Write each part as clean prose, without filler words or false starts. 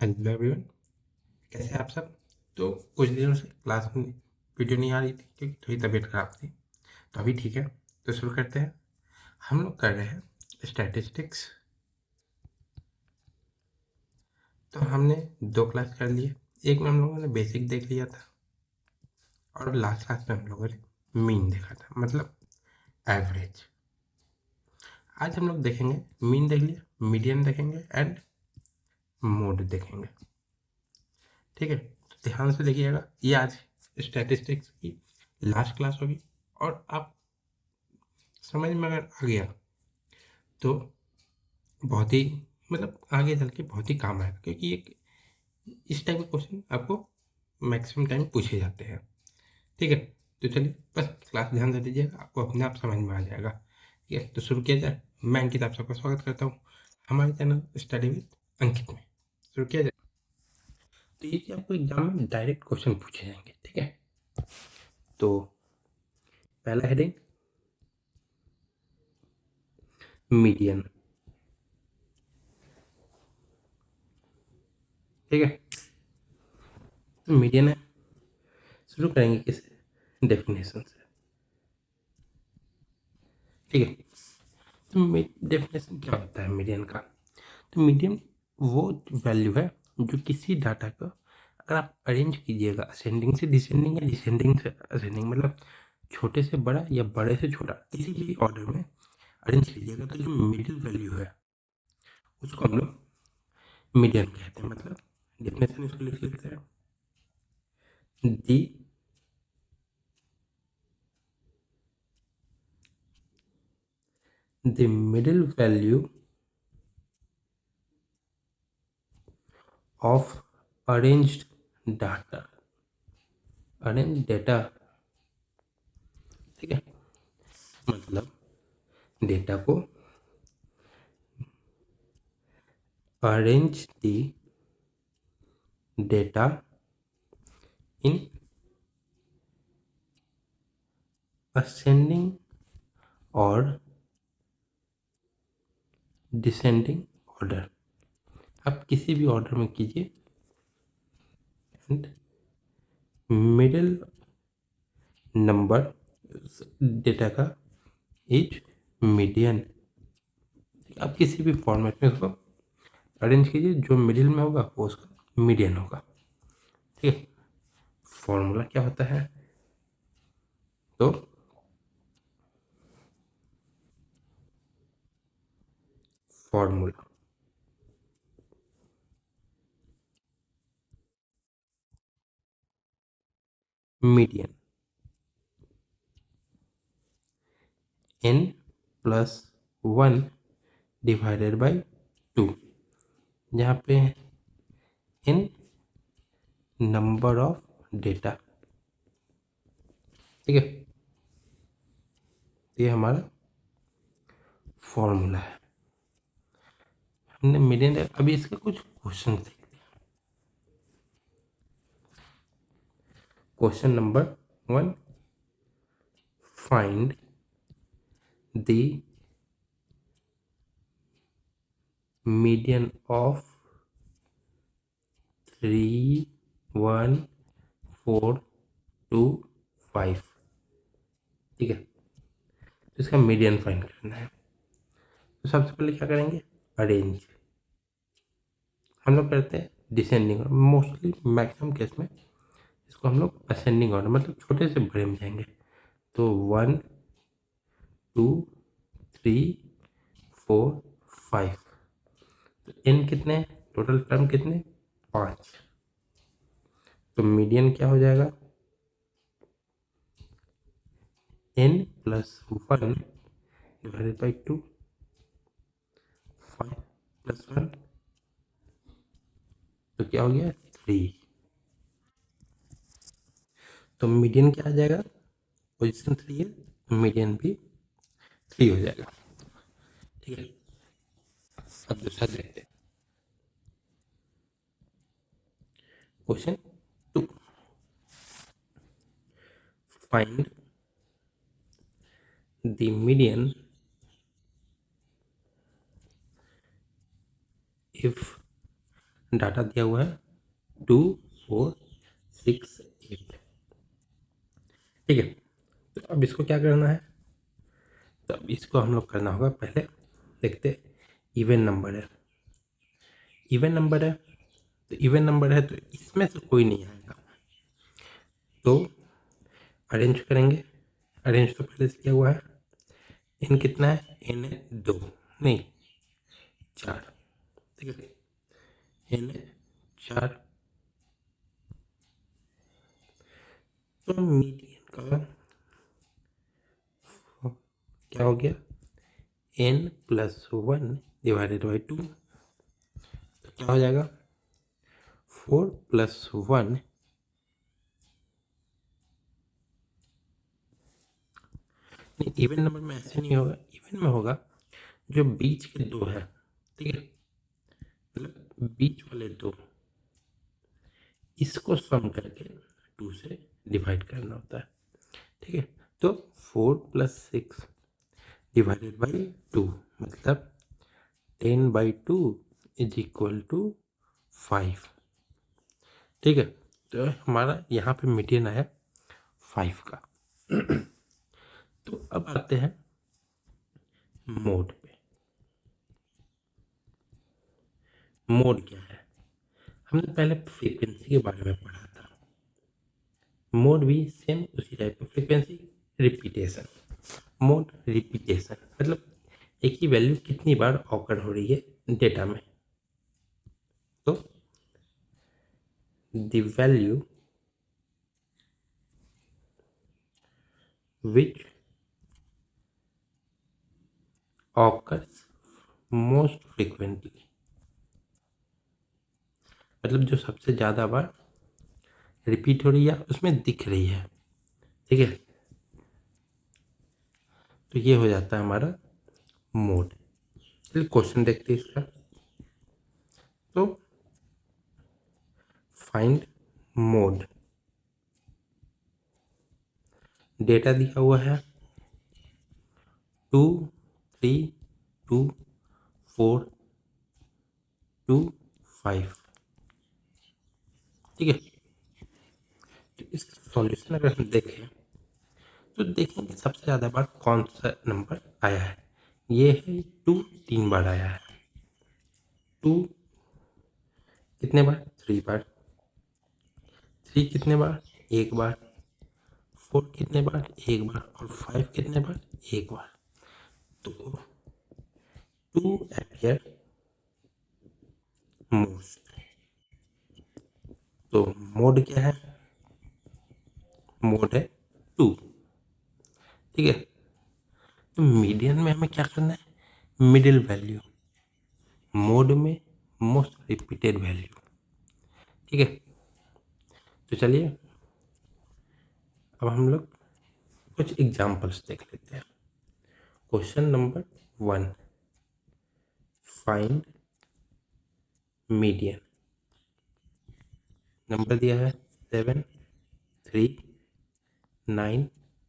Hello everyone, कैसे हैं आप सब। तो कुछ दिनों से क्लास में वीडियो नहीं आ रही थी क्योंकि थोड़ी तबीयत खराब थी। तो अभी ठीक है, तो शुरू करते हैं। हम लोग कर रहे हैं स्टैटिस्टिक्स। तो हमने 2 क्लास कर लिए। एक में हम लोगों ने बेसिक देख लिया था और लास्ट क्लास में हम लोगों ने मीन देखा था, मतलब एवरेज। आज हम लोग देखेंगे, मीन देख लिया, मीडियन देखेंगे एंड मोड देखेंगे। ठीक है, तो ध्यान से देखिएगा, ये आज स्टैटिस्टिक्स की लास्ट क्लास होगी और आप समझ में अगर आ गया तो बहुत ही, मतलब आगे चल के बहुत ही काम आएगा, क्योंकि एक इस टाइप के क्वेश्चन आपको मैक्सिमम टाइम पूछे जाते हैं। ठीक है, तो चलिए बस क्लास ध्यान से दीजिएगा, आपको अपने आप समझ में आ जाएगा। ठीक है, तो शुरू किया जाए। मैं अंकित आप सबका स्वागत करता हूँ हमारे चैनल स्टडी विद अंकित में। शुरू किया जाए। तो ये कि आपको एग्जाम में डायरेक्ट क्वेश्चन पूछे जाएंगे। ठीक है, तो पहला हेडिंग मीडियन। ठीक है, तो मीडियन है, शुरू करेंगे किस डेफिनेशन से। ठीक है, तो डेफिनेशन क्या होता है मीडियन का। तो मीडियन वो वैल्यू है जो किसी डाटा को अगर आप अरेंज कीजिएगा असेंडिंग से डिसेंडिंग या डिसेंडिंग से असेंडिंग, मतलब छोटे से बड़ा या बड़े से छोटा किसी भी ऑर्डर में अरेंज कीजिएगा, तो जो मिडिल वैल्यू है उसको हम लोग मीडियन कहते हैं। मतलब डेफिनेशन इसको लिख लेते हैं, दी the middle value of arranged data, arranged data। ठीक है, मतलब डेटा को arrange the data in ascending और डिसेंडिंग ऑर्डर। आप किसी भी ऑर्डर में कीजिए एंड मिडिल नंबर डेटा का इज मीडियन। आप किसी भी फॉर्मेट में उसको अरेंज कीजिए, जो मिडिल में होगा वो उसका मीडियन होगा। ठीक है, फॉर्मूला क्या होता है, तो formula median n+1 divided by 2, जहाँ पे n नंबर ऑफ डेटा। ठीक है, ये हमारा फॉर्मूला है। हमने मीडियन, अभी इसके कुछ क्वेश्चन देखते हैं। Question number 1, find the median of 3, 1, 4, 2, 5। ठीक है, तो इसका मीडियन फाइंड करना है। तो सबसे पहले क्या करेंगे, अरेंज। हम लोग करते हैं descending order, mostly maximum case में इसको हम लोग असेंडिंग ऑर्डर, मतलब छोटे से बड़े में जाएंगे। तो 1, 2, 3, 4, 5। तो n कितने हैं, टोटल टर्म कितने, 5। तो मीडियन क्या हो जाएगा, n+1 डिवाइडेड बाई 2, 5+1, तो क्या हो गया 3। तो मीडियन क्या आ जाएगा, पोजीशन 3 है तो मीडियन भी 3 हो जाएगा। ठीक है, अब दूसरा देखते हैं। Question 2, find the median if data दिया हुआ है 2 4 6 8। ठीक है, तो अब इसको क्या करना है, तो अब इसको हम लोग करना होगा, पहले देखते इवन नंबर है, इवन नंबर है तो इवन नंबर है तो इसमें से कोई नहीं आएगा, तो अरेंज करेंगे। अरेंज तो पहले से किया हुआ है। एन कितना है, एन है 2 नहीं 4। ठीक है, एन है 4। तो मीडियन का क्या हो गया, n प्लस 1 डिवाइडेड बाई 2, तो क्या हो जाएगा 4 प्लस 1। नहीं, इवन नंबर में ऐसे नहीं होगा, इवन में होगा जो बीच के दो है। ठीक है, मतलब बीच वाले दो, इसको सम करके 2 से डिवाइड करना होता है। ठीक है, तो 4 प्लस 6 डिवाइडेड बाई 2 मतलब 10/2 इज इक्वल टू 5। ठीक है, तो हमारा यहाँ पे मीडियन आया 5 का। तो अब आते हैं मोड पे। मोड क्या है, हमने पहले फ्रीक्वेंसी के बारे में पढ़ा था। मोड भी सेम उसी टाइप का, फ्रीक्वेंसी रिपीटेशन, मोड रिपीटेशन मतलब एक ही वैल्यू कितनी बार ऑकर हो रही है डेटा में। तो the value which occurs most frequently, मतलब जो सबसे ज़्यादा बार रिपीट हो रही है उसमें दिख रही है। ठीक है, तो ये हो जाता है हमारा मोड। चलिए क्वेश्चन देखते हैं इसका। तो फाइंड मोड, डेटा दिया हुआ है 2 3 2 4 2 5। ठीक है, तो इसका सॉल्यूशन अगर हम देखें तो देखेंगे सबसे ज़्यादा बार कौन सा नंबर आया है। ये है 2 3 बार आया है, 2 कितने बार 3 बार, 3 कितने बार 1 बार, 4 कितने बार 1 बार, और 5 कितने बार 1 बार। तो 2 अपीयर मोस्ट, तो मोड क्या है, मोड है 2। ठीक है, तो मीडियन में हमें क्या करना है, मिडिल वैल्यू, मोड में मोस्ट रिपीटेड वैल्यू। ठीक है, तो चलिए अब हम लोग कुछ एग्जांपल्स देख लेते हैं। Question number 1, find median. Number दिया है 7 3 9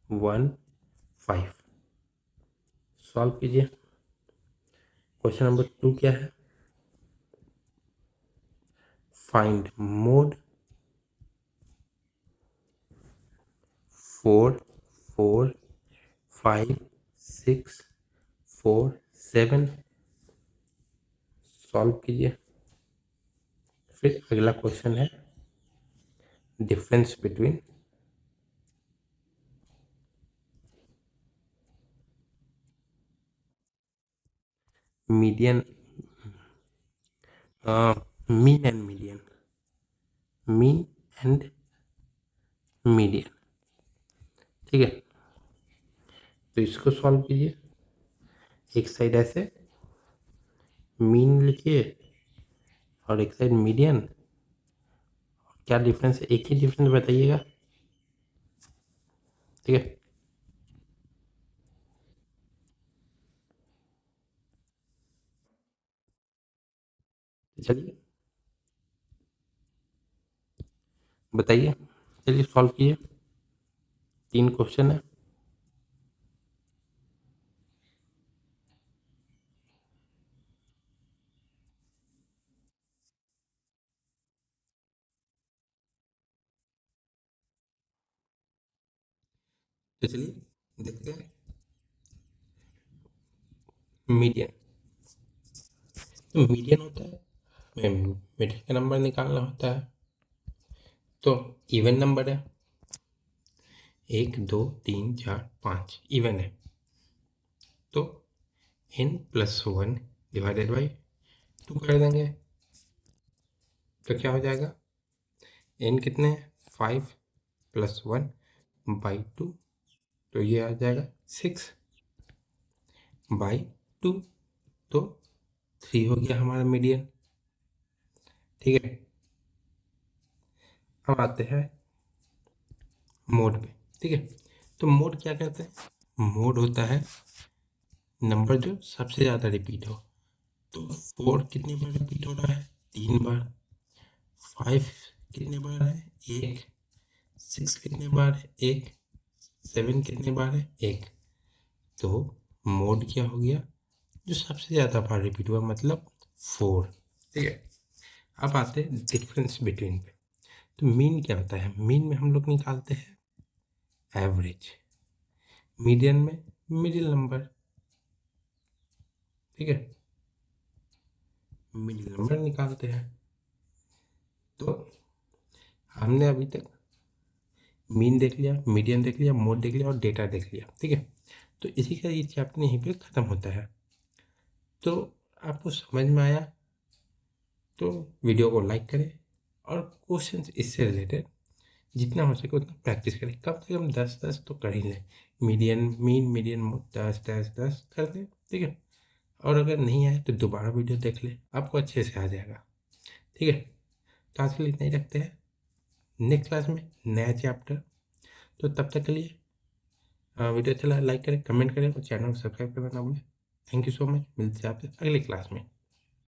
1 5। सॉल्व कीजिए। क्वेश्चन नंबर 2 क्या है, फाइंड मोड 4 4 5 6 4 7। सॉल्व कीजिए। फिर अगला क्वेश्चन है difference between median, mean and median, mean and median. ठीक है, तो इसको सॉल्व कीजिए। एक साइड ऐसे मीन लिखिए और एक साइड मीडियन। क्या डिफरेंस है, एक ही डिफरेंस बताइएगा। ठीक है, तो चलिए बताइए, चलिए सॉल्व कीजिए। 3 क्वेश्चन है। तो चलिए देखते हैं मीडियन। तो मीडियन होता है मिडिल का नंबर निकालना होता है। तो इवन नंबर है, 1 2 3 4 5 इवन है, तो n+1 डिवाइडेड बाई 2 कर देंगे। तो क्या हो जाएगा, n कितने हैं 5 + 1 बाई 2, तो ये आ जाएगा 6 बाई 2, तो 3 हो गया हमारा मीडियन। ठीक है, अब आते हैं मोड पे। ठीक है, तो मोड क्या कहते हैं, मोड होता है नंबर जो सबसे ज़्यादा रिपीट हो। तो 4 कितनी बार रिपीट हो रहा है, 3 बार। 5 कितने बार है, 1। 6 कितने बार है, 1। 7 कितने बार है, 1। तो मोड क्या हो गया, जो सबसे ज़्यादा बार रिपीट हुआ, मतलब 4। ठीक है, अब आते हैं डिफरेंस बिटवीन पे। तो मीन क्या होता है, मीन में हम लोग निकालते हैं एवरेज, मीडियन में मिडिल नंबर। ठीक है, मिडिल नंबर निकालते हैं। तो हमने अभी तक मीन देख लिया, मीडियन देख लिया, मोड देख लिया और डेटा देख लिया। ठीक है, तो इसी का ये चैप्टर यहीं पे ख़त्म होता है। तो आपको समझ में आया तो वीडियो को लाइक करें और क्वेश्चंस इससे रिलेटेड जितना हो सके उतना प्रैक्टिस करें। कम से कम 10-10 तो कर ही लें। मीडियन मीन मीडियन मोड 10-10-10 कर दें। ठीक है, और अगर नहीं आए तो दोबारा वीडियो देख ले, आपको अच्छे से आ जाएगा। ठीक है, तो आज के लिए इतना ही रखते हैं, नेक्स्ट क्लास में नया चैप्टर। तो तब तक के लिए वीडियो अच्छा लगा लाइक करें, कमेंट करें और चैनल को सब्सक्राइब करना ना भूलें। थैंक यू सो मच, मिलते हैं आपसे अगली क्लास में।